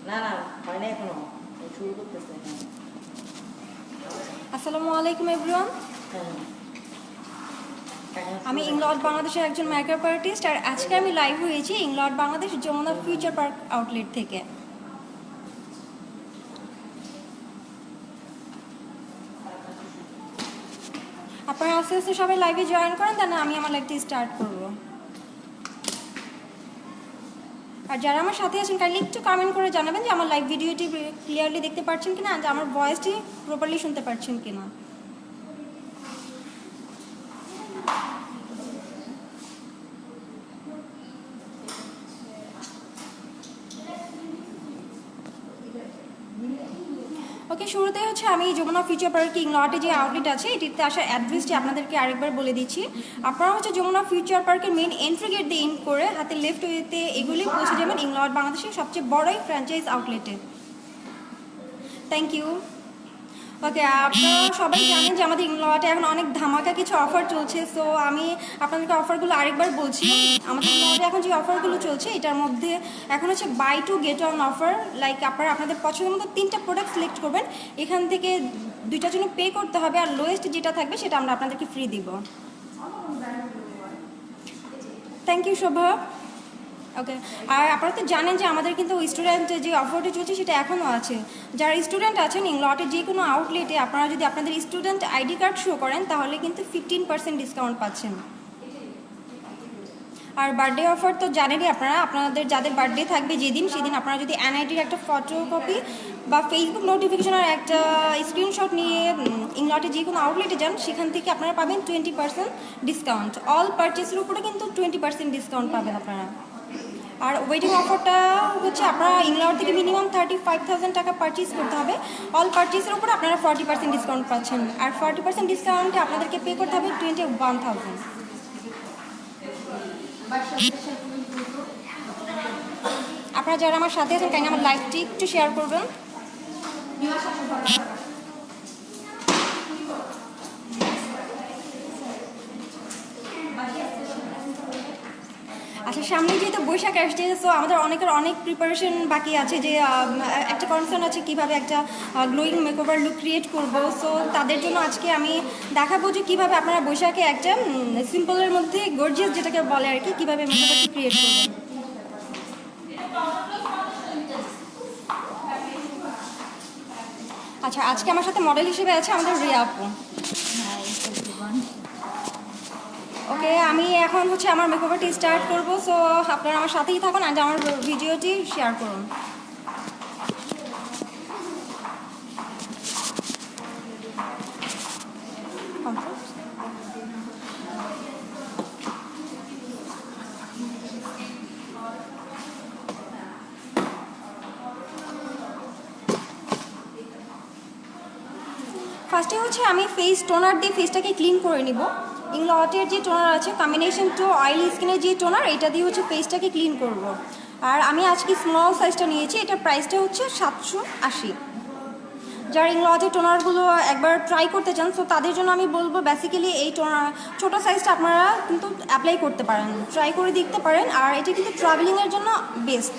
না না হয় না এখনো, শুরু করতেছে। আসসালামু আলাইকুম এভরিওয়ান। আমি ইংলড বাংলাদেশের একজন মেকআপ আর্টিস্ট, আর আজকে আমি লাইভ হয়েছি Inglot Bangladesh Jamuna future park outlet থেকে। আপনারা আস্তে আস্তে সবাই লাইভে জয়েন করেন, তাহলে আমি আমার লাইভটি স্টার্ট করব। আর যারা আমার সাথে আছেন কাইন্ডলি একটু কমেন্ট করে জানাবেন যে আমার লাইভ ভিডিওটি ক্লিয়ারলি দেখতে পাচ্ছেন কিনা, যে আমার ভয়েসটি প্রপারলি শুনতে পাচ্ছেন কিনা। ওকে, শুরুতে হচ্ছে আমি যমুনা ফিউচার পার্ক ইংলটে যে আউটলেট আছে এটিতে আসার অ্যাড্রেসটি আপনাদেরকে আরেকবার বলে দিচ্ছি। আপনারা হচ্ছে যমুনা ফিউচার পার্কের মেইন এন্ট্রি গেট দিয়ে ইন করে হাতে লেফট ওয়েতে এগুলি পৌঁছে যাবেন ইংলট বাংলাদেশের সবচেয়ে বড়ই ফ্র্যাঞ্চাইজ আউটলেটে। Thank you. ওকে, আপনারা সবাই জানেন যে আমাদের ইংলটে এখন অনেক ধামাকা কিছু অফার চলছে। সো আমি আপনাদেরকে অফারগুলো আরেকবার বলছি। আমাদের ইংলটে এখন যে অফারগুলো চলছে এটার মধ্যে এখন হচ্ছে buy two get one offer. Like আপনারা আপনাদের পছন্দের মতো 3টা প্রোডাক্ট সিলেক্ট করবেন, এখান থেকে 2টার জন্য পে করতে হবে, আর লোয়েস্ট যেটা থাকবে সেটা আমরা আপনাদেরকে ফ্রি দিব। থ্যাংক ইউ শোভা। ওকে, আর আপনারা তো জানেন যে আমাদের কিন্তু স্টুডেন্ট যে অফারটি চলছে সেটা এখনও আছে। যারা স্টুডেন্ট আছেন ইংলটের যে কোনো আউটলেটে আপনারা যদি আপনাদের স্টুডেন্ট আইডি কার্ড শো করেন তাহলে কিন্তু 15% ডিসকাউন্ট পাচ্ছেন। আর বার্থডে অফার তো জানেনই আপনারা, আপনাদের যাদের বার্থডে থাকবে যেদিন সেদিন আপনারা যদি এনআইডির একটা ফটোকপি বা ফেসবুক নোটিফিকেশনের একটা স্ক্রিনশট নিয়ে ইংলটে যে কোনো আউটলেটে যান, সেখান থেকে আপনারা পাবেন 20% ডিসকাউন্ট। অল পারচেসের উপরে কিন্তু 20% ডিসকাউন্ট পাবেন আপনারা। আর ওয়েটিং অফারটা হচ্ছে আপনারা ইংলট থেকে মিনিমাম 35,000 টাকা পারচেস করতে হবে। অল পারচেসের উপর আপনারা 40% ডিসকাউন্ট পাচ্ছেন, আর 40% ডিসকাউন্টে আপনাদেরকে পে করতে হবে 21,000। আপনারা যারা আমার সাথে আছেন কাইন্ডলি আমার লাইভটি একটু শেয়ার করবেন। আচ্ছা, সামনে যেহেতু বৈশাখ আসছে, সো আমাদের অনেকের অনেক প্রিপারেশন বাকি আছে, যে একটা কনসার্ন আছে কীভাবে একটা গ্লোয়িং মেকওভার লুক ক্রিয়েট করব। সো তাদের জন্য আজকে আমি দেখাবো যে কীভাবে আপনারা বৈশাখে একটা সিম্পলের মধ্যে গর্জিয়াস যেটাকে বলে আর কি, কীভাবে মেকওভারটি ক্রিয়েট করবেন। আচ্ছা, আজকে আমার সাথে মডেল হিসেবে আছে আমাদের রিয়া আপু। ওকে, আমি এখন হচ্ছে আমার মেকওভারটি স্টার্ট করব। সো আপনারা আমার সাথেই থাকুন আর আমার ভিডিওটি শেয়ার করুন। ফার্স্টে হচ্ছে আমি ফেস টোনার দিয়ে ফেসটাকে ক্লিন করে নিব। ইংলটের যে টোনার আছে কম্বিনেশন টু অয়েলি স্কিনের যে টোনার, এটা দিয়ে হচ্ছে ফেসটাকে ক্লিন করব। আর আমি আজকে স্মল সাইজটা নিয়েছি, এটার প্রাইসটা হচ্ছে 780। যারা ইংলটের টোনারগুলো একবার ট্রাই করতে চান, সো তাদের জন্য আমি বলবো বেসিক্যালি এই টোনার ছোটো সাইজটা আপনারা কিন্তু অ্যাপ্লাই করতে পারেন, ট্রাই করে দেখতে পারেন। আর এটা কিন্তু ট্রাভেলিংয়ের জন্য বেস্ট।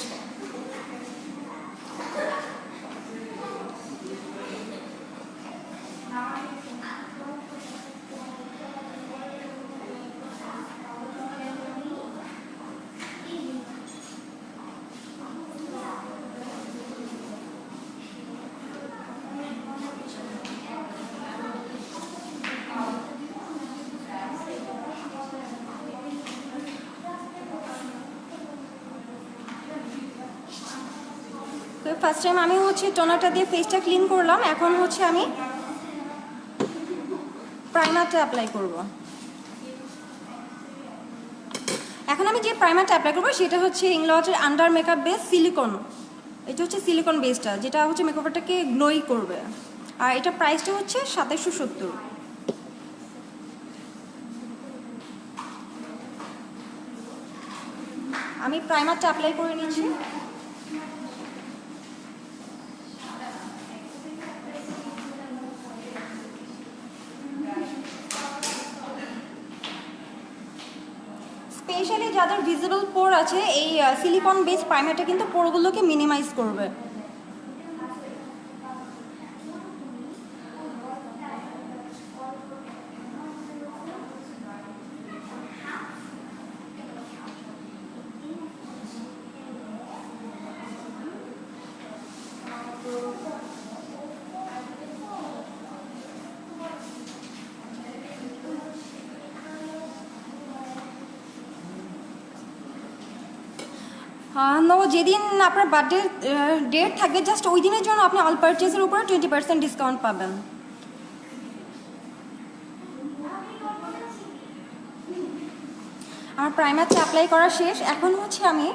তো ফার্স্ট টাইম আমি হচ্ছে টোনারটা দিয়ে ফেসটা ক্লিন করলাম, এখন হচ্ছে আমি প্রাইমারটা অ্যাপ্লাই করব। এখন আমি যে প্রাইমারটা অ্যাপ্লাই করবো সেটা হচ্ছে ইংলটের আন্ডার মেকআপ বেস সিলিকন। এটা হচ্ছে সিলিকন বেসটা, যেটা হচ্ছে মেকআপটাকে গ্লোই করবে। আর এটা প্রাইসটা হচ্ছে 2770। আমি প্রাইমারটা অ্যাপ্লাই করে নিচ্ছি। স্পেশালি যাদের ভিজিবল পোর আছে এই সিলিকন বেস প্রাইমারটা কিন্তু পোরগুলোকে মিনিমাইজ করবে। নো, যেদিন আপনার বার্থডে ডেট থাকবে জাস্ট ওই দিনের জন্য আপনি অল পারচেজের উপরে 20% ডিসকাউন্ট পাবেন। আমার প্রাইমারটা অ্যাপ্লাই করা শেষ। এখন হচ্ছে আমি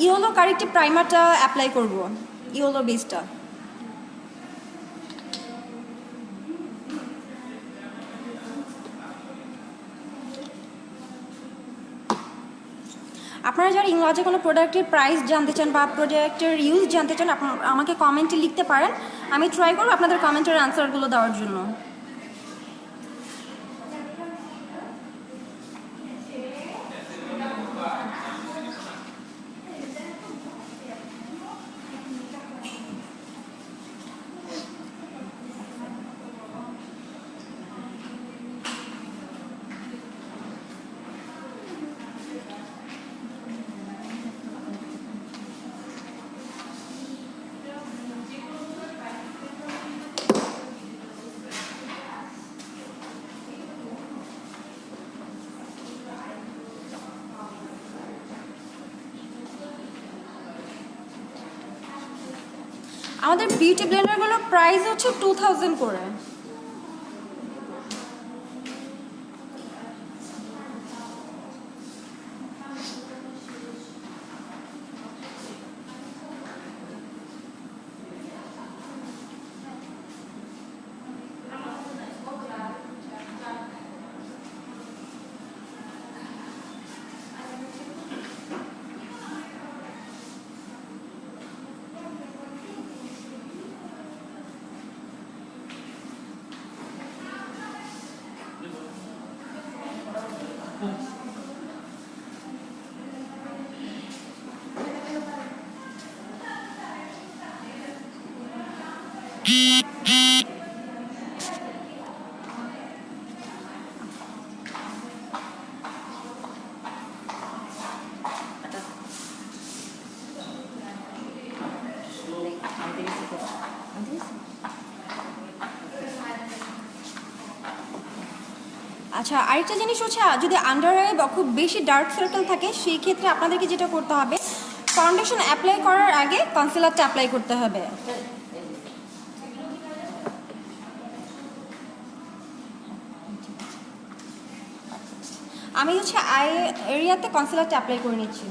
ইয়েলো কারেক্টিভ প্রাইমারটা অ্যাপ্লাই করব, ইয়েলো বেসটা। আপনারা যারা ইংলজে কোনো প্রোডাক্টের প্রাইস জানতে চান বা প্রোডাক্টের ইউজ জানতে চান, আমাকে কমেন্টে লিখতে পারেন। আমি ট্রাই করব আপনাদের কমেন্টের অ্যান্সারগুলো দেওয়ার জন্য। আমাদের বিউটি ব্লেন্ডারগুলোর প্রাইস হচ্ছে 2000 করে। আচ্ছা, আরেকটা জিনিস হচ্ছে, যদি আন্ডার আই বা খুব বেশি ডার্ক সার্কেল থাকে সেই ক্ষেত্রে আপনাদেরকে যেটা করতে হবে, ফাউন্ডেশন অ্যাপ্লাই করার আগে কনসিলারটা অ্যাপ্লাই করতে হবে। আমি হচ্ছে আই এরিয়াতে কনসিলারটা অ্যাপ্লাই করে নিচ্ছি।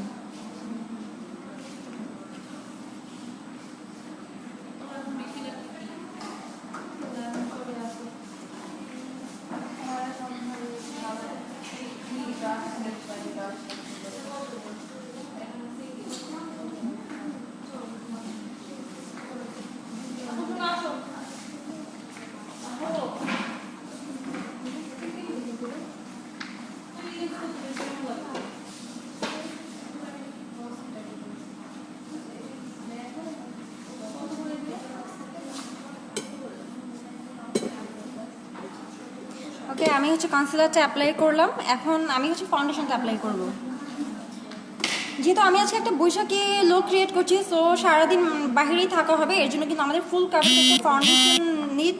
ওকে, আমি হচ্ছে কনসিলারটা অ্যাপ্লাই করলাম। এখন আমি হচ্ছে ফাউন্ডেশনটা অ্যাপ্লাই করব। যেহেতু আমি আজকে একটা বৈশাখী লুক ক্রিয়েট করছি, সো সারাদিন বাহিরেই থাকা হবে, এর জন্য কিন্তু আমাদের ফুল কাভারেজ একটা ফাউন্ডেশন নিড।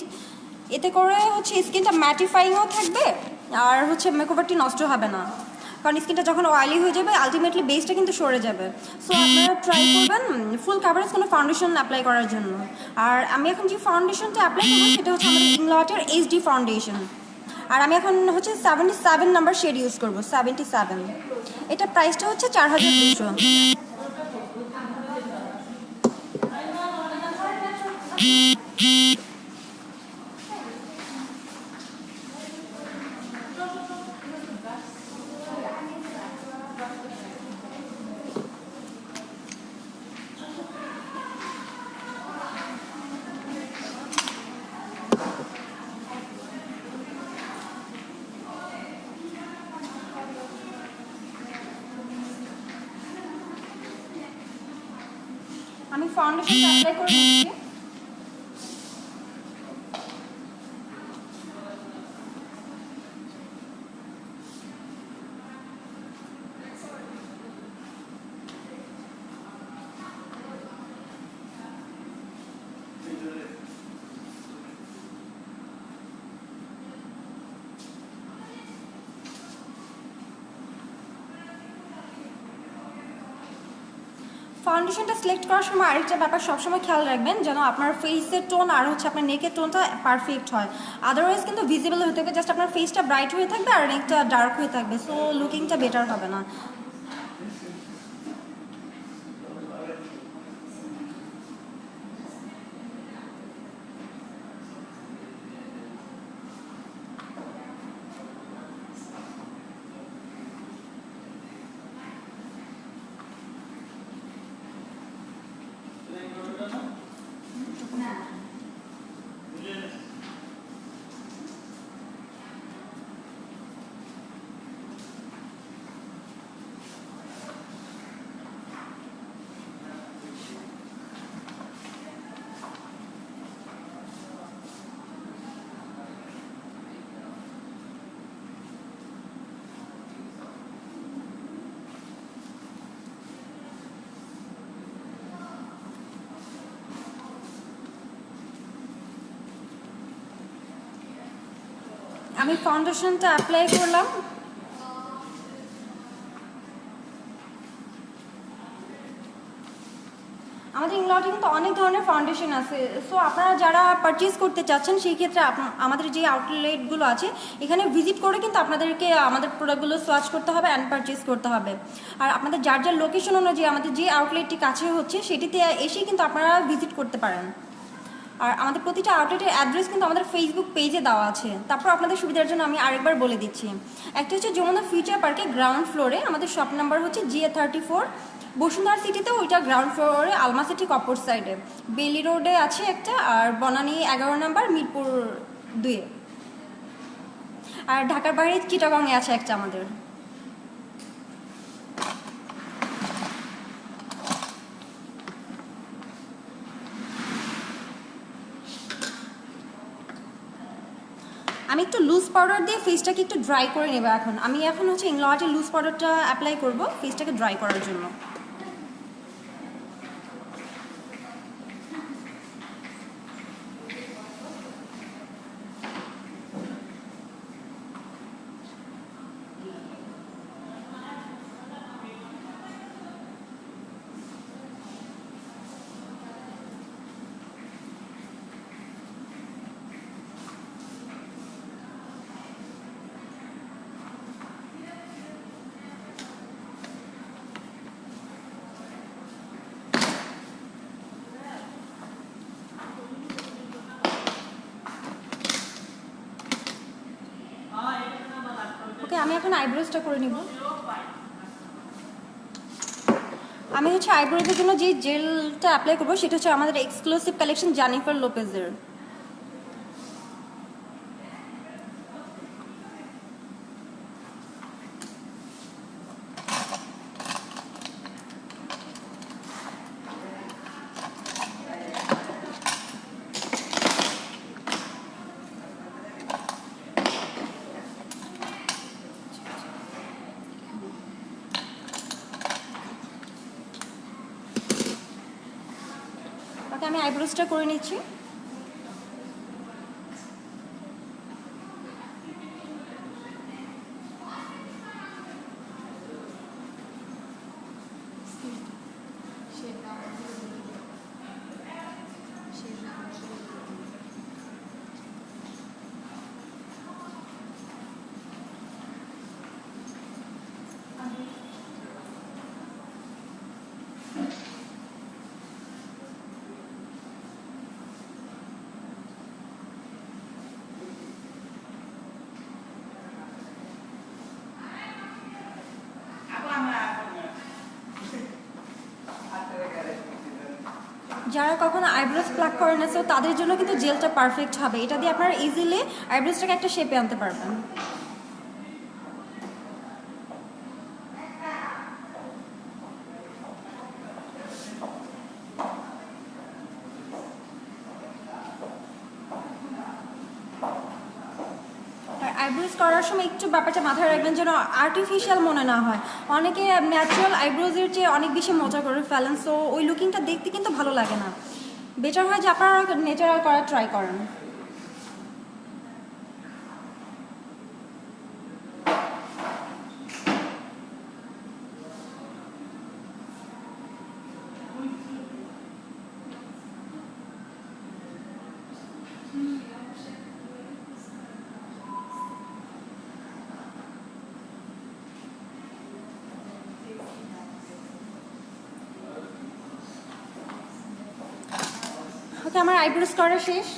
এতে করে হচ্ছে স্কিনটা ম্যাটিফাইংও থাকবে আর হচ্ছে মেকওভারটি নষ্ট হবে না, কারণ স্কিনটা যখন অয়েলি হয়ে যাবে আলটিমেটলি বেসটা কিন্তু সরে যাবে। সো আপনারা ট্রাই করবেন ফুল কাভারেজ কোনো ফাউন্ডেশন অ্যাপ্লাই করার জন্য। আর আমি এখন যে ফাউন্ডেশনটা অ্যাপ্লাই করবো সেটা হচ্ছে আমাদের ইংলটের এইচডি ফাউন্ডেশন। আর আমি এখন হচ্ছে 77 নাম্বার শেড ইউজ করবো, 77। এটা প্রাইসটা হচ্ছে 4200। আমি ফাউন্ডেশন অ্যাপ্লাই করে নিচ্ছি। ফাউন্ডেশনটা সিলেক্ট করার সময় আরেকটা ব্যাপার সবসময় খেয়াল রাখবেন যেন আপনার ফেসের টোন আর হচ্ছে আপনার নেকের টোনটা পারফেক্ট হয়, আদারওয়াইজ কিন্তু ভিজিবল হয়ে থাকবে, জাস্ট আপনার ফেসটা ব্রাইট হয়ে থাকবে আর নেকটা ডার্ক হয়ে থাকবে, সো লুকিংটা বেটার হবে না। আমি ফাউন্ডেশনটা অ্যাপ্লাই করলাম। আমাদের ইংলটে কিন্তু অনেক ধরনের ফাউন্ডেশন আছে, সো আপনারা যারা পারচেজ করতে চাচ্ছেন সেই ক্ষেত্রে আমাদের যে আউটলেটগুলো আছে এখানে ভিজিট করে কিন্তু আপনাদেরকে আমাদের প্রোডাক্টগুলো সোয়াচ করতে হবে অ্যান্ড পারচেজ করতে হবে। আর আপনাদের যার যার লোকেশন অনুযায়ী আমাদের যে আউটলেটটি কাছে হচ্ছে সেটিতে এসেই কিন্তু আপনারা ভিজিট করতে পারেন। আর আমাদের প্রতিটা আউটলেটের অ্যাড্রেস কিন্তু আমাদের ফেসবুক পেজে দেওয়া আছে। তারপর আপনাদের সুবিধার জন্য আমি আরেকবার বলে দিচ্ছি, একটা হচ্ছে যমুনা ফিউচার পার্কে গ্রাউন্ড ফ্লোরে আমাদের শপ নাম্বার হচ্ছে GA34, বসুন্ধরা সিটিতেও ওইটা গ্রাউন্ড ফ্লোরে আলমা সিটি কপোর সাইডে, বেলি রোডে আছে একটা, আর বনানী 11 নাম্বার মিরপুর 2, আর ঢাকার বাইরে চিটাগংয়ে আছে একটা আমাদের। আমি একটু লুজ পাউডার দিয়ে ফেসটাকে একটু ড্রাই করে নেব। আমি এখন হচ্ছে ইংলটের লুজ পাউডারটা অ্যাপ্লাই করব ফেসটাকে ড্রাই করার জন্য। ওকে, আমি এখন আইব্রোজটা করে নিব। আমি হচ্ছে আইব্রোজের জন্য যে জেলটা অ্যাপ্লাই করবো সেটা হচ্ছে আমাদের এক্সক্লুসিভ কালেকশন জেনিফার লোপেজের। আমি আইব্রোজটা করে নিচ্ছি। যারা কখনো আইব্রোজ প্লাক করে না, সো তাদের জন্য কিন্তু জেলটা পারফেক্ট হবে। এটা দিয়ে আপনারা ইজিলি আইব্রোজটাকে একটা শেপে আনতে পারবেন। আইব্রোজ করার সময় একটু ব্যাপারটা মাথায় রাখবেন যেন আর্টিফিশিয়াল মনে না হয়। অনেকে ন্যাচারাল আইব্রোজের চেয়ে অনেক বেশি মজা করে ফেলেন, সো ওই লুকিংটা দেখতে কিন্তু ভালো লাগে না। বেটার হয় যে আপনারা ন্যাচারাল করার ট্রাই করেন। ওকে, আমার আইব্রোস করা শেষ।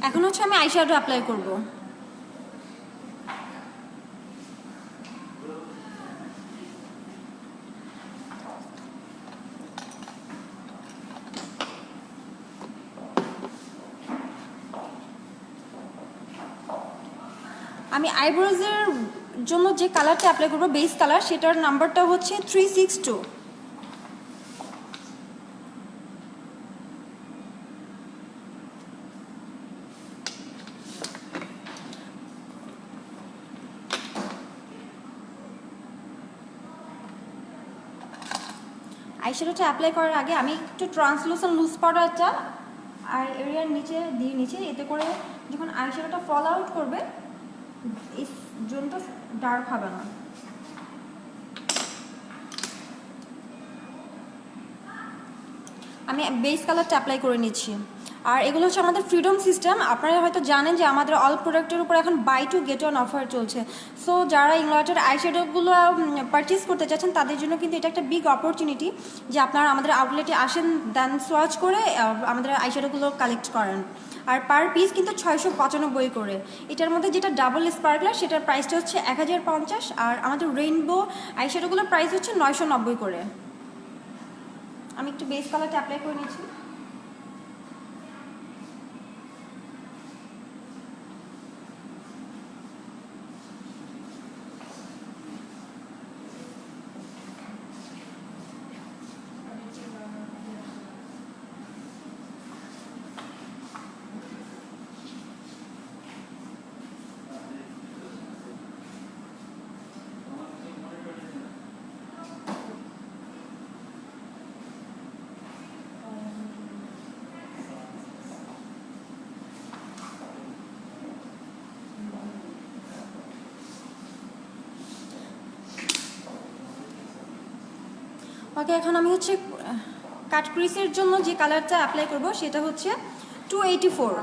এখন হচ্ছে আমি আইশ্যাডো অ্যাপ্লাই করব। আমি আইব্রোজের জন্য যে কালারটা অ্যাপ্লাই করবো বেস কালার, সেটার নাম্বারটা হচ্ছে 362। আইশ্যাডোটা অ্যাপ্লাই করার আগে আমি একটু ট্রান্সলুসেন্ট লুজ পাউডারটা আর এরিয়ার নিচে দিয়ে নিচ্ছি, এতে করে যখন আইশ্যাডোটা ফল আউট করবে এই জোনটা ডার্ক হবে না। আমি বেস কালারটা অ্যাপ্লাই করে নিচ্ছি। আর এগুলো হচ্ছে আমাদের ফ্রিডম সিস্টেম। আপনারা হয়তো জানেন যে আমাদের অল প্রোডাক্টের উপর এখন buy two get one offer চলছে। সো যারা ইংলটের আইশ্যাডোগুলো পারচেস করতে চাচ্ছেন তাদের জন্য কিন্তু এটা একটা বিগ অপরচুনিটি যে আপনারা আমাদের আউটলেটে আসেন, দেন সোয়াচ করে আমাদের আইশ্যাডোগুলো কালেক্ট করেন। আর পার পিস কিন্তু 695 করে। এটার মধ্যে যেটা ডাবল স্পার্কলার সেটার প্রাইসটা হচ্ছে 1050, আর আমাদের রেইনবো আইশ্যাডোগুলোর প্রাইস হচ্ছে 990 করে। আমি একটু বেস কালারটা অ্যাপ্লাই করে নিচ্ছি। ওকে, এখন আমি হচ্ছে কাট ক্রিসের জন্য যে কালারটা অ্যাপ্লাই করব সেটা হচ্ছে 284।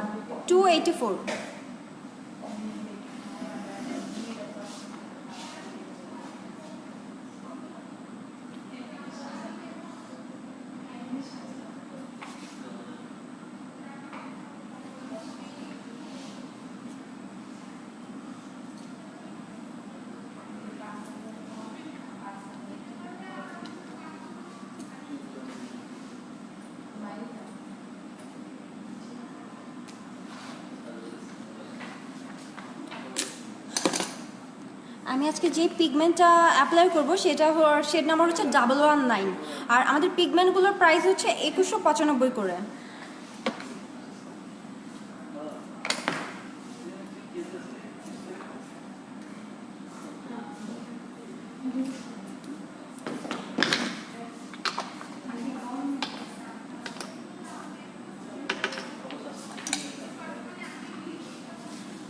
আমি আজকে যে পিগমেন্টটা অ্যাপ্লাই করব সেটা শেড নাম্বার হচ্ছে 119, আর আমাদের পিগমেন্টগুলোর প্রাইস হচ্ছে 2195 করে।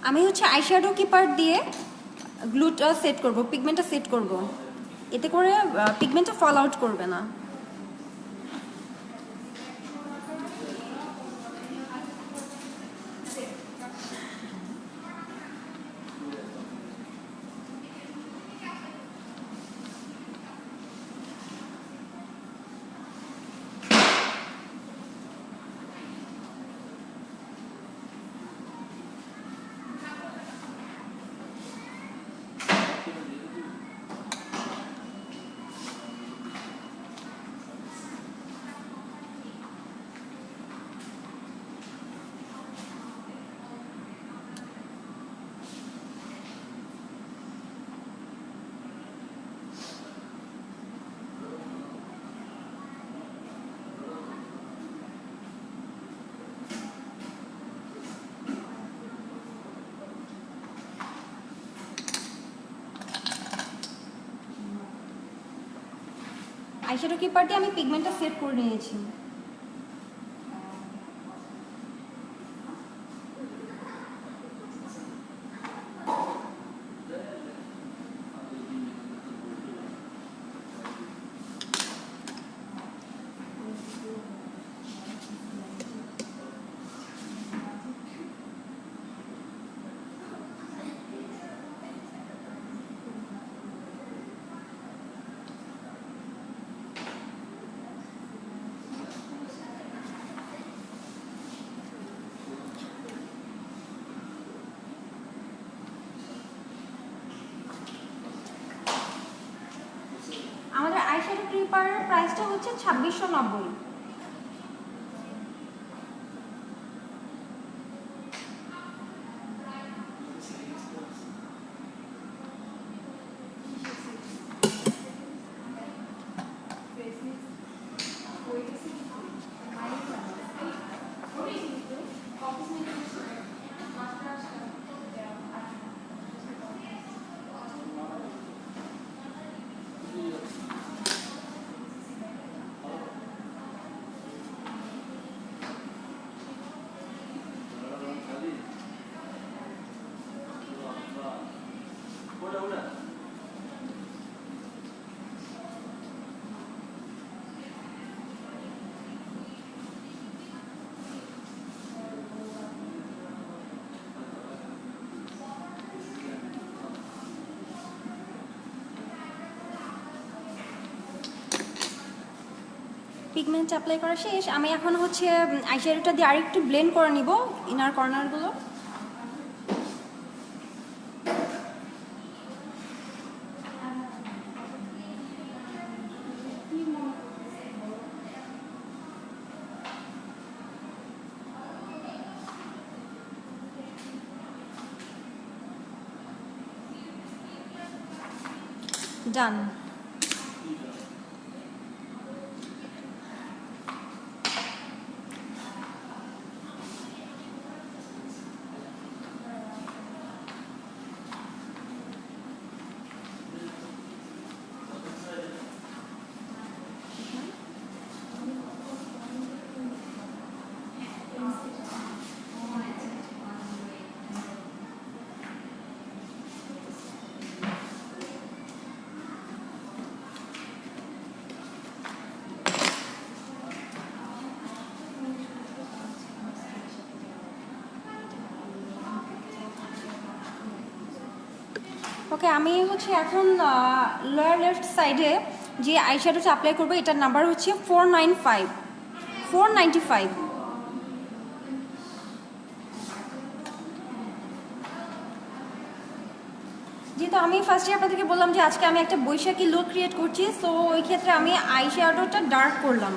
আমি হচ্ছে আইশ্যাডো কিপার দিয়ে গ্লুটা সেট করব, পিগমেন্টটা সেট করব, এতে করে পিগমেন্টটা ফল আউট করবে না। আইশ্যাডো কিপার দিয়ে আমি পিগমেন্টটা সেট করে নিয়েছি। আমাদের আইশ্যাডো ক্রিপারের প্রাইসটা হচ্ছে 2690। পিগমেন্ট অ্যাপ্লাই করা শেষ। আমি এখন হচ্ছে আইশ্যাডোটা দিয়ে আরেকটু ব্লেন্ড করে নিব ইনার কর্নারগুলো। ডান। ওকে, আমি হচ্ছে এখন লোয়ার লেফট সাইডে যে আইশ্যাডোটা অ্যাপ্লাই করবো এটার নাম্বার হচ্ছে 495। যেহেতু আমি ফার্স্টে আপনাদেরকে বললাম যে আজকে আমি একটা বৈশাখী লুক ক্রিয়েট করছি, সো ওই ক্ষেত্রে আমি আইশ্যাডোটা ডার্ক করলাম।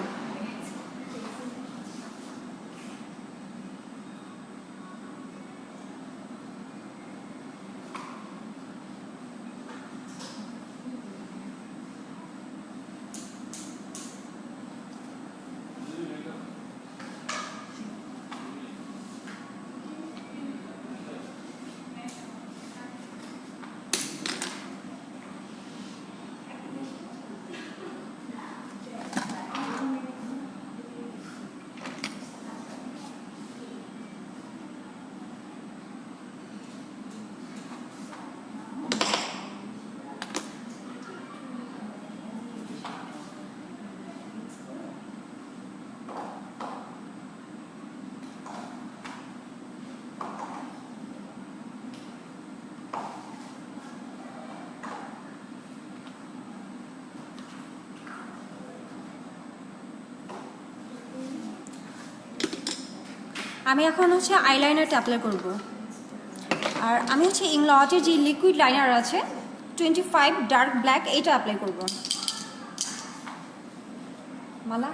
আমি এখন হচ্ছে আইলাইনারটা অ্যাপ্লাই করব। আর আমি হচ্ছে ইংলটের যে লিকুইড লাইনার আছে 25 ডার্ক ব্ল্যাক, এইটা অ্যাপ্লাই করব। মালা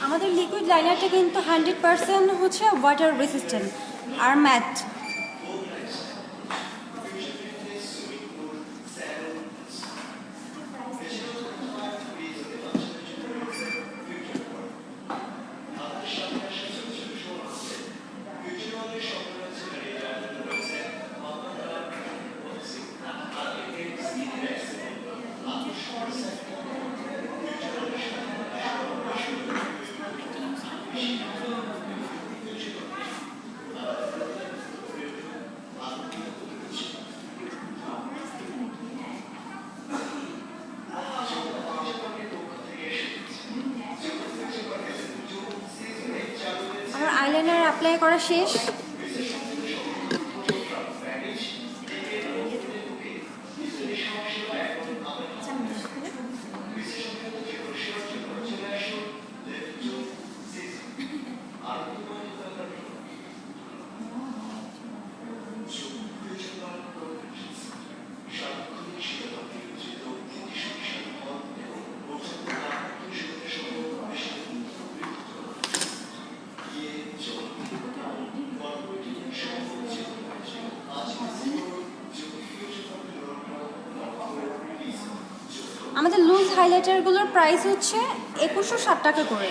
আমাদের লিকুইড লাইনারটা কিন্তু 100% হচ্ছে ওয়াটার রেসিস্ট্যান্ট আর ম্যাট। আইলাইনার অ্যাপ্লাই করা শেষ। আমাদের লুজ হাইলাইটারগুলোর প্রাইস হচ্ছে 2160 টাকা করে।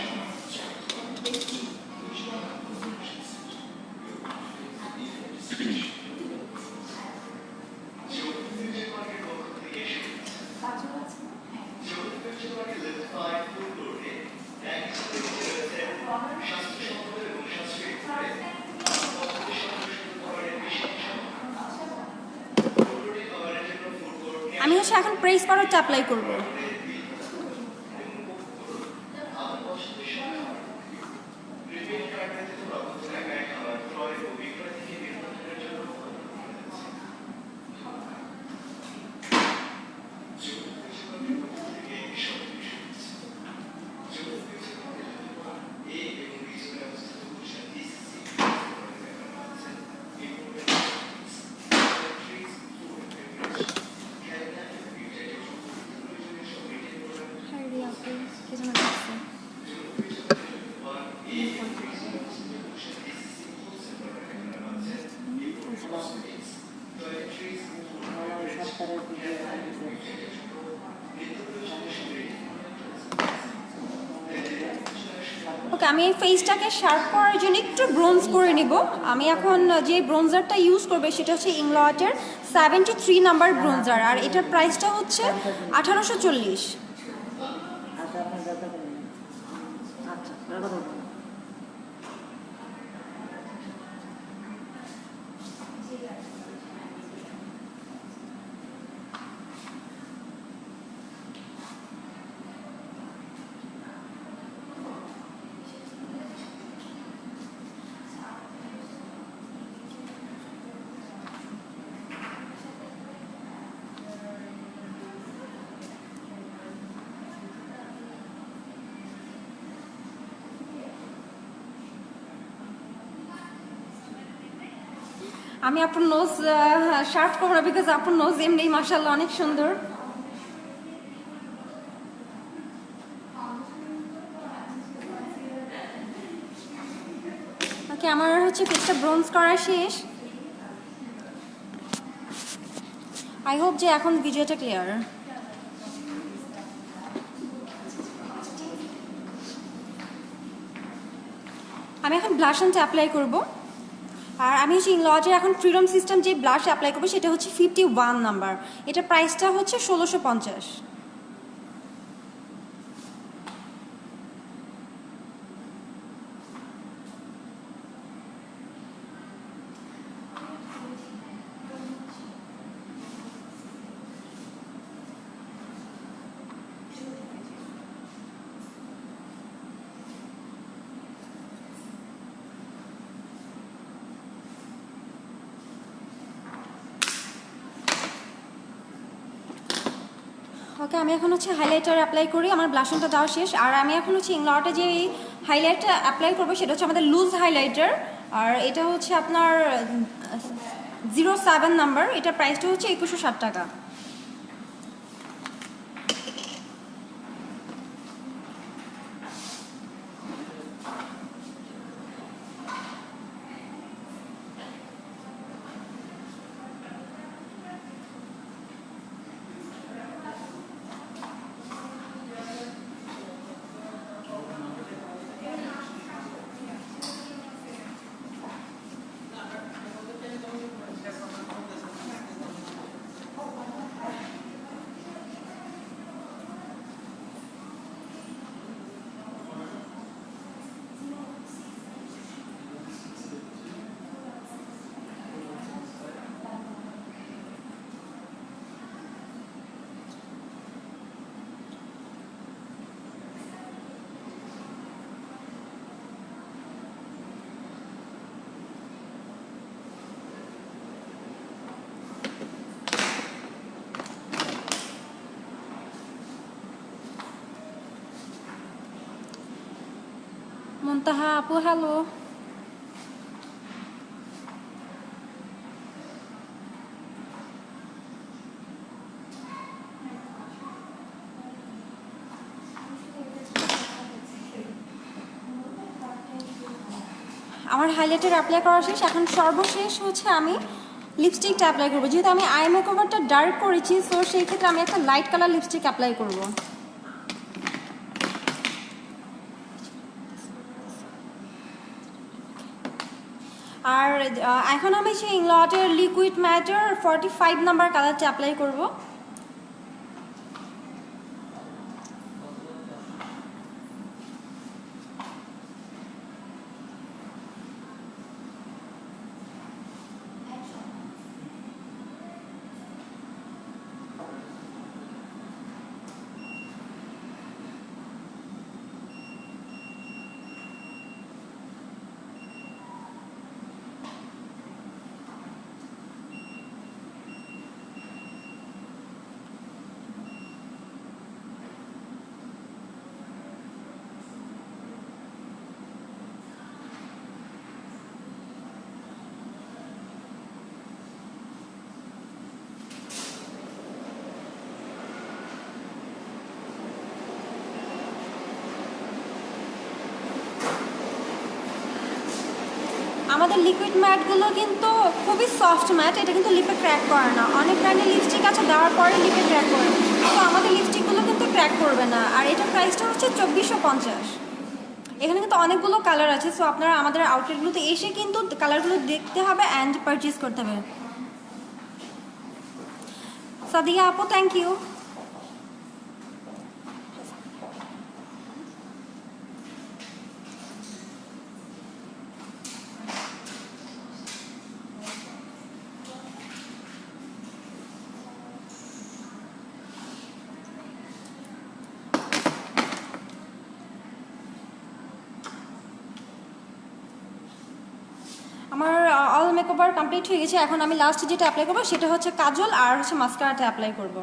আমি হচ্ছে এখন প্রেস পাউডারটা অ্যাপ্লাই করব। ওকে, আমি এই ফেসটাকে শার্প করার জন্য একটু ব্রোঞ্জ করে নিব। আমি এখন যে ব্রোঞ্জারটা ইউজ করবে সেটা হচ্ছে ইংলটের 73 নাম্বার ব্রোঞ্জার, আর এটার প্রাইসটা হচ্ছে 1840। আমি আপনার নোজ শার্প করবো না, বিকজ আপনার নোজ এমনি মাশাআল্লাহ অনেক সুন্দর। ওকে, আমার হচ্ছে ফেসটা ব্রোঞ্জ করা শেষ। আই হোপ যে এখন ভিডিওটা ক্লিয়ার। আমি এখন ব্লাশনটা অ্যাপ্লাই করব, আর আমি হচ্ছে ইংলটের এখন ফ্রিডম সিস্টেম যে ব্লাশ অ্যাপ্লাই করবো সেটা হচ্ছে 51 নাম্বার। এটা প্রাইসটা হচ্ছে 1650। ওকে, আমি এখন হচ্ছে হাইলাইটার অ্যাপ্লাই করি। আমার ব্লাশনটা দেওয়া শেষ, আর আমি এখন হচ্ছে ইংলটে যে হাইলাইটটা অ্যাপ্লাই করবো সেটা হচ্ছে আমাদের লুজ হাইলাইটার, আর এটা হচ্ছে আপনার 07 নাম্বার। এটার প্রাইসটা হচ্ছে 2160 টাকা। মুনতাহা আপু হ্যালো। আমার হাইলাইটার অ্যাপ্লাই করা শেষ, এখন সর্বশেষ হচ্ছে আমি লিপস্টিকটা অ্যাপ্লাই করবো। যেহেতু আমি আই মেকওভারটা ডার্ক করেছি, সো সেই ক্ষেত্রে আমি একটা লাইট কালার লিপস্টিক অ্যাপ্লাই করব। আর এখন আমি সেই ইংলটের লিকুইড ম্যাটার 45 নাম্বার কালারটা অ্যাপ্লাই করব। আমাদের লিকুইড ম্যাটগুলো কিন্তু খুবই সফট ম্যাট, এটা কিন্তু লিপে ক্র্যাক করে না। অনেক ব্র্যান্ডের লিপস্টিক আছে দেওয়ার পরে লিপে ক্র্যাক করে, তো আমাদের লিপস্টিকগুলো কিন্তু ক্র্যাক করবে না। আর এটার প্রাইসটা হচ্ছে 2450। এখানে কিন্তু অনেকগুলো কালার আছে, সো আপনারা আমাদের আউটলেটগুলোতে এসে কিন্তু কালারগুলো দেখতে হবে অ্যান্ড পারচেজ করতে হবে। সাদিয়া আপু থ্যাংক ইউ। আমার অল মেকওভার কমপ্লিট হয়ে গেছে। এখন আমি লাস্ট যেটা অ্যাপ্লাই করবো সেটা হচ্ছে কাজল আর হচ্ছে মাস্কারাটা অ্যাপ্লাই করবো।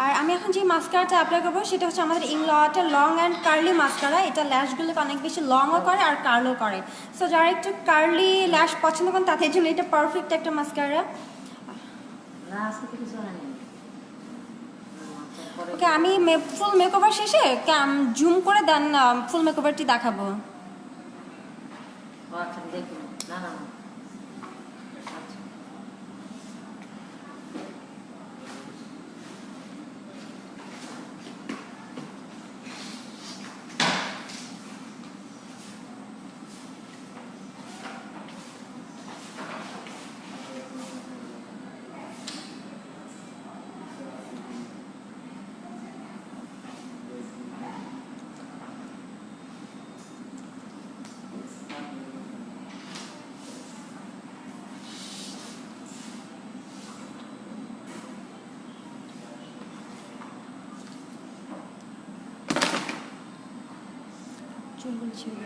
আর আমি এখন যে মাস্কারাটা অ্যাপ্লাই করবো সেটা হচ্ছে আমাদের ইংলটের লং অ্যান্ড কার্লি মাস্কারা। এটা ল্যাশগুলোকে অনেক বেশি লংও করে আর কার্লও করে, সো যারা একটু কার্লি ল্যাশ পছন্দ করেন তাদের জন্য এটা পারফেক্ট একটা মাস্কারা। ওকে, আমি ফুল মেকওভার শেষে জুম করে দেন ফুল মেকওভারটি দেখাবো। চুলগুলো ছেড়ে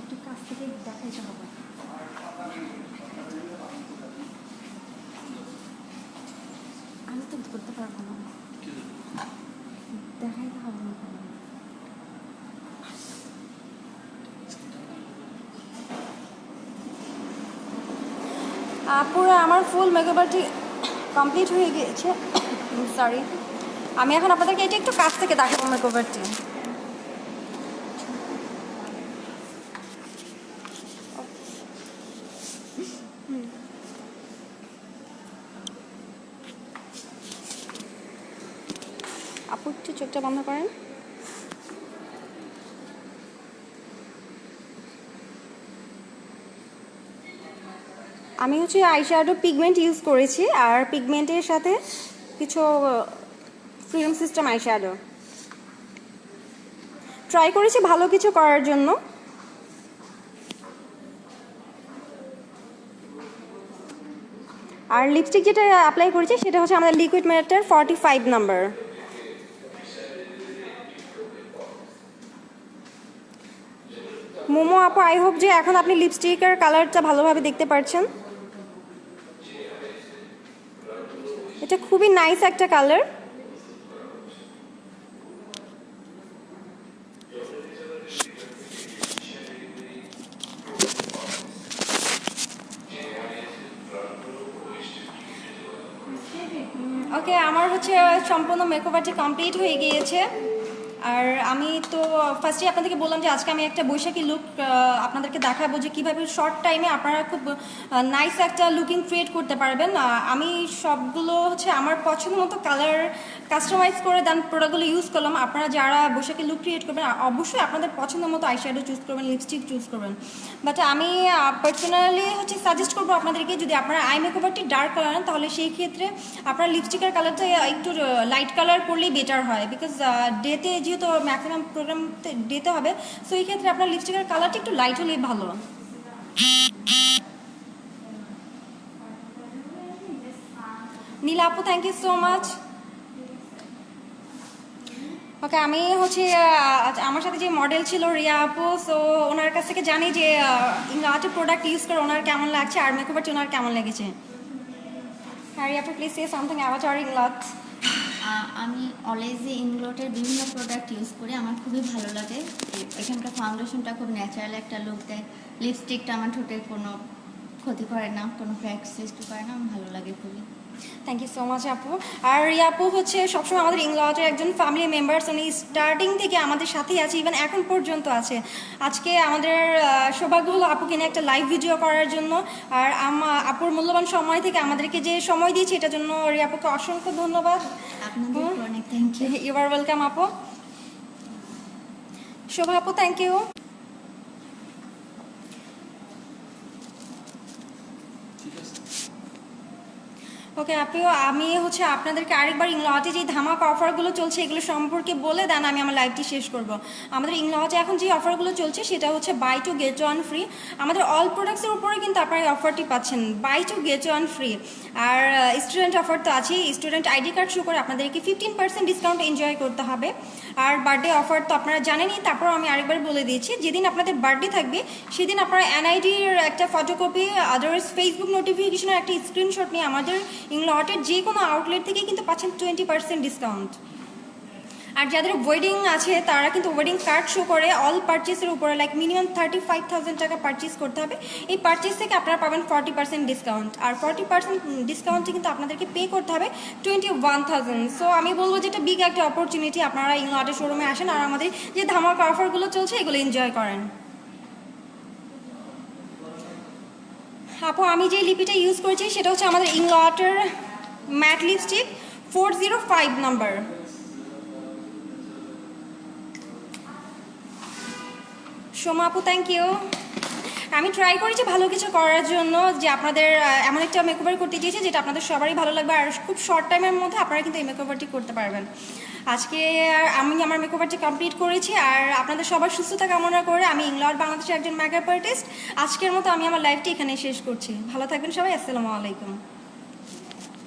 একটু কাছ থেকে দেখাইতে হবে। আমি তো করতে পারবো না, দেখাইতে হবে না। পুরো আমার ফুল মেকওভারটি কমপ্লিট হয়ে গিয়েছে। সরি, আমি এখন আপনাদেরকে এটা একটু কাছ থেকে দেখাবো মেকওভারটি। আপু একটু চোখটা বন্ধ করেন। আমি হচ্ছে আইশ্যাডো পিগমেন্ট ইউজ করেছি, আর পিগমেন্টের সাথে কিছু ফিল্ম সিস্টেম আইশ্যাডো ট্রাই করেছি ভালো কিছু করার জন্য। আর লিপস্টিক যেটা অ্যাপ্লাই করেছি সেটা হচ্ছে আমাদের লিকুইড ম্যাটার 45 নাম্বার। মোমো আপু, আই হোপ যে এখন আপনি লিপস্টিকের কালারটা ভালোভাবে দেখতে পাচ্ছেন। এটা খুবই নাইস একটা কালার। ওকে, আমার হচ্ছে সম্পূর্ণ মেকওভারটি কমপ্লিট হয়ে গিয়েছে। আর আমি তো ফার্স্টে আপনাদেরকে বললাম যে আজকে আমি একটা বৈশাখী লুক আপনাদেরকে দেখাবো যে কীভাবে শর্ট টাইমে আপনারা খুব নাইস একটা লুকিং ক্রিয়েট করতে পারবেন। আমি সবগুলো হচ্ছে আমার পছন্দ মতো কালার কাস্টমাইজ করে দেন প্রোডাক্টগুলো ইউজ করলাম। আপনারা যারা বৈশাখী লুক ক্রিয়েট করবেন অবশ্যই আপনাদের পছন্দ মতো আইশ্যাডো চুজ করবেন, লিপস্টিক চুজ করবেন। বাট আমি পার্সোনালি হচ্ছে সাজেস্ট করবো আপনাদেরকে, যদি আপনারা আই মেকওভারটি ডার্ক করেন তাহলে সেই ক্ষেত্রে আপনার লিপস্টিকের কালারটা একটু লাইট কালার করলেই বেটার হয়। বিকজ ডেতে যেহেতু ম্যাক্সিমাম প্রোগ্রাম ডেতে হবে, সো এই ক্ষেত্রে আপনার লিপস্টিকের কালারটা একটু লাইট হলেই ভালো। নীলা আপু, থ্যাংক ইউ সো মাচ। ওকে, আমি হচ্ছে আমার সাথে যে মডেল ছিল রিয়া আপু, সো ওনার কাছ থেকে জানি যে ইংলাটের প্রোডাক্ট ইউজ করে ওনার কেমন লাগছে আর মেকওভারটি ওনার কেমন লেগেছে। হ্যাঁ রিয়া আপু, please say something about our Inglot. আমি অলওয়েজই ইংলোটের বিভিন্ন প্রোডাক্ট ইউজ করি, আমার খুবই ভালো লাগে। এখানকার ফাউন্ডেশনটা খুব ন্যাচারাল একটা লুক দেয়, লিপস্টিকটা আমার ঠোঁটে কোনো ক্ষতি করে না, কোনো ক্র্যাক সৃষ্টি করে না, আমার ভালো লাগে খুবই। থ্যাংক ইউ সো মাচ আপু। আর রিয়া আপু হচ্ছে সবসময় আমাদের ইংলটের একজন ফ্যামিলি মেম্বার্স, উনি স্টার্টিং থেকে আমাদের সাথেই আছে, ইভেন এখন পর্যন্ত আছে। আজকে আমাদের সৌভাগ্য হলো আপুকে নিয়ে একটা লাইভ ভিডিও করার জন্য। আর আপুর মূল্যবান সময় থেকে আমাদেরকে যে সময় দিয়েছে এটার জন্য রিয়া আপুকে অসংখ্য ধন্যবাদ। আপনাদের অনেক thank you. You are welcome আপু। শোভা আপু, থ্যাংক ইউ। ওকে আপনিও, আমি হচ্ছে আপনাদেরকে আরেকবার ইংলটে যে ধামাকা অফারগুলো চলছে এগুলো সম্পর্কে বলে দেন আমি আমার লাইভটি শেষ করব। আমাদের ইংলটে এখন যে অফারগুলো চলছে সেটা হচ্ছে buy two get one free. আমাদের অল প্রোডাক্টসের উপরে কিন্তু আপনারা এই অফারটি পাচ্ছেন, buy two get one free. আর স্টুডেন্ট অফার তো আছে, স্টুডেন্ট আইডি কার্ড শো করে আপনাদেরকে 15% ডিসকাউন্ট এনজয় করতে হবে। আর বার্থডে অফার তো আপনারা জানেনই, তারপর আমি আরেকবার বলে দিয়েছি, যেদিন আপনাদের বার্থডে থাকবে সেদিন আপনারা এনআইডির একটা ফটোকপি, আদারওয়াইজ ফেসবুক নোটিফিকেশনের একটা স্ক্রিনশট নিয়ে আমাদের ইংলটের যে কোনো আউটলেট থেকে কিন্তু পাচ্ছেন 20% ডিসকাউন্ট। আর যাদের ওয়েডিং আছে তারা কিন্তু ওয়েডিং কার্ড শো করে অল পারচেসের উপরে, লাইক মিনিমাম 35,000 টাকা পারচেস করতে হবে। এই পারচেস থেকে আপনারা পাবেন 40% ডিসকাউন্ট। আর 40% ডিসকাউন্টে কিন্তু আপনাদেরকে পে করতে হবে 21,000। সো আমি বলবো যে এটা বিগ একটা অপরচুনিটি, আপনারা ইংলটের শোরুমে আসেন আর আমাদের যে ধামাকা অফারগুলো চলছে এগুলো এনজয় করেন। আপু, আমি যে লিপিটা ইউজ করেছি সেটা হচ্ছে আমাদের ইংলটের ম্যাট লিপস্টিক 405 নাম্বার। সোমা আপু, থ্যাংক ইউ। আমি ট্রাই করেছি ভালো কিছু করার জন্য, যে আপনাদের এমন একটা মেকওভার করতে চেয়েছি যেটা আপনাদের সবারই ভালো লাগবে আর খুব শর্ট টাইমের মধ্যে আপনারা কিন্তু এই মেকওভারটি করতে পারবেন। আজকে আমি আমার মেকওভারটি কমপ্লিট করেছি আর আপনাদের সবার সুস্থতা কামনা করে আমি ইংলট বাংলাদেশের একজন মেকআপ আর্টিস্ট। আজকের মতো আমি আমার লাইফটি এখানে শেষ করছি। ভালো থাকবেন সবাই, আসসালামু আলাইকুম।